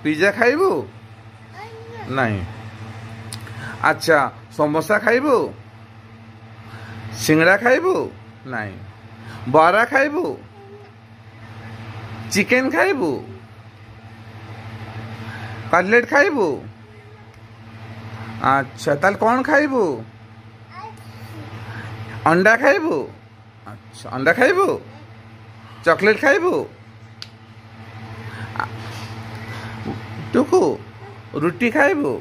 Pizza खाइबू नहीं। अच्छा समोसा खाइबू सिंगड़ा खाइबू नहीं। बरा खाइबू चिकेन खाइबू कटलेट खाइबू। अच्छा ताल कौन खाइबू अंडा खाइबू। अच्छा अंडा खाइबू चॉकलेट खाइबू टुकु रुटी खाइबू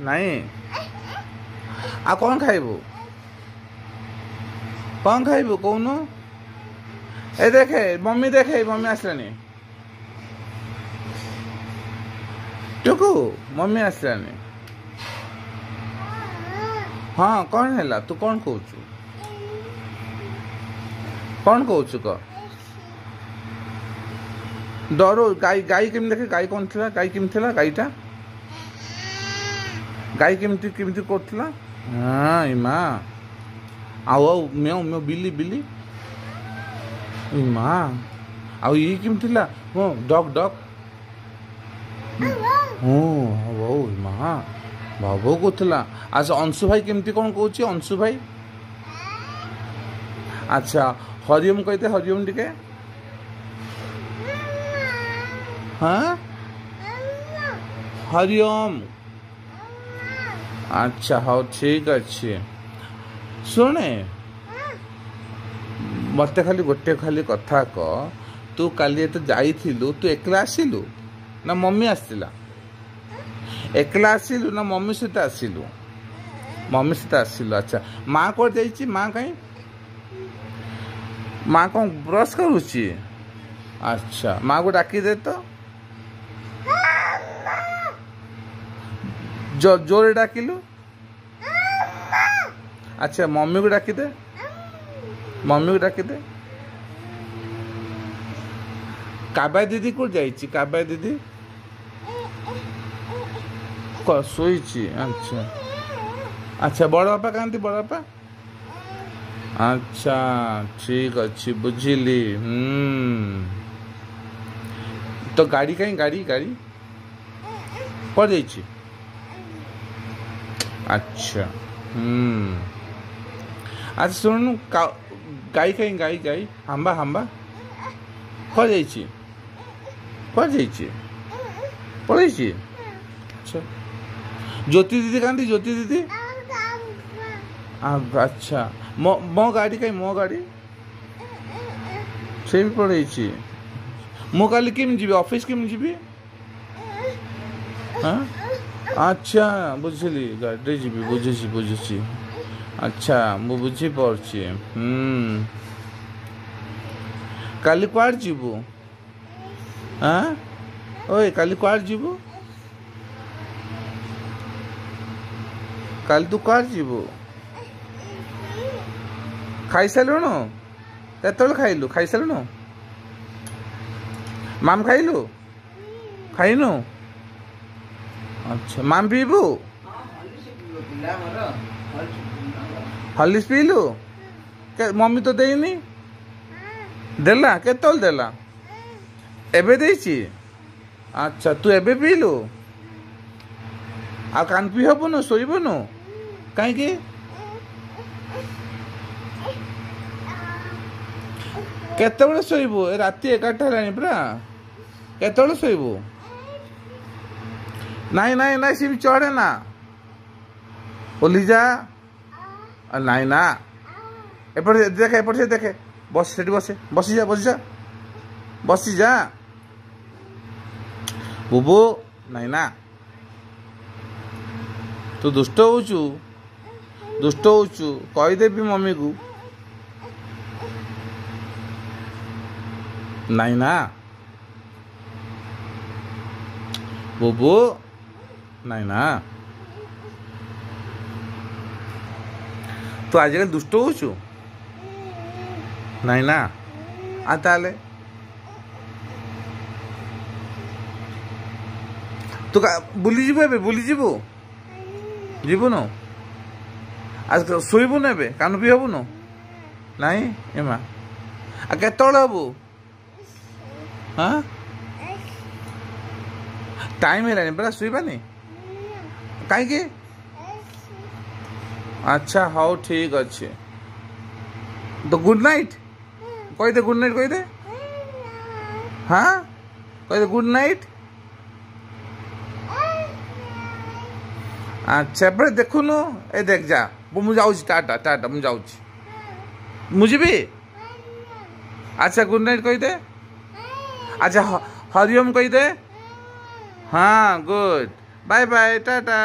नहीं। आ कौन खाइबू कौन खाइबू कौन ए देखे मम्मी आसलानी टुकु मम्मी आसलानी। हाँ कौन है तू कौन कहू कौन कहू कह डरो गाई गाई केमी देखे गाई कौन थी गाई केमी थी गाईटा गाई केमती केमती करथिला। हाँ इमा आओ आओ म्याऊ म्याऊ बिल्ली बिल्ली इमा आओ ये केमती ला हो डॉग डॉग हो आओ इमा भाव कोथला। अच्छा अंशु भाई केमती कौन कहूँ अंशु भाई। अच्छा हरिओम कहते हरिओम टिके हाँ हरिओम। अच्छा हाँ ठीक अच्छे शुणे मत खाली गोटे खाली कथा कह तू काली तो जाइलु तू एकला आसिलु ना मम्मी आसला एकला आसिलु ना मम्मी सहित आसिलु मम्मी सहित आसिलु। अच्छा माँ कौन जाइए माँ कहीं माँ कौन ब्रश करुच्ची। अच्छा माँ को डाकी दे तो जोरे डाकिलु। अच्छा मम्मी को डाकी दे मम्मी को डाकी दे। काबा दीदी को जाइए काबा दीदी शोची। अच्छा अच्छा बड़ बापा कहती बड़ बापा। अच्छा ठीक अच्छी बुझिली। तो गाड़ी कहीं गाड़ी गाड़ी पड़ जाइए। अच्छा अच्छा सुन गाई कहीं गाई गाई हाम्बा हाम्बा पड़ जाइए पड़ जाइए। अच्छा ज्योति दीदी कहती ज्योति दीदी। अच्छा मो गाड़ी कहीं मो गाड़ी से भी पड़े मु काली केम जी ऑफिस केम जी। हाँ अच्छा बुझली गाड़ी जी बुझी बुझी। अच्छा मु बुझी पार्ची। काली क्वार जीवु हाँ ओए काली क्वार जीवु काली तू क्वार जीवु खाई सारूण केत खाइलु खाई सारूण माम खाइलु खाइनु। अच्छा माम पीबू हॉर्लिक्स पीलु मम्मी तो देनी देला केतल देला एबे देछि। अच्छा तू एबे पीलु आ कान पी हबनु शोइबनु कहीं केतबे शोइबु राति 11टा हेलानी परा केतबे शोइबु। नहीं नहीं नहीं सी चढ़े ना ओली जा नहीं ना एपट देखे एपट से देखे बस से बसे बसी जा बसी जा बसी जा बुबू नहीं ना तू दुष्ट होचु कहीदेवी मम्मी को नहीं ना बुबू नहीं ना तू आजकल दुष्ट होचु नहीं ना आ ताले तू बुली जीवु एबे बुली जीवु जीवुनु आज शोइबुनु एबे कान पी हबुनु नहीं एमा आ केतळे हबु हाँ टाइम है परा शुबानी कहीं अच्छा हाउ ठीक अच्छे तो गुड नाइट कहदे गुड नाइट कहदे हाँ कहदे गुड नाइट अच्छा पर देखुनु ए देख जा मुझे जाऊँ टाटा टाटा मुझे जाऊँ मुझे भी अच्छा गुड नाइट कहदे अच्छा हरिओम कहदे हाँ गुड बाय बाय टाटा।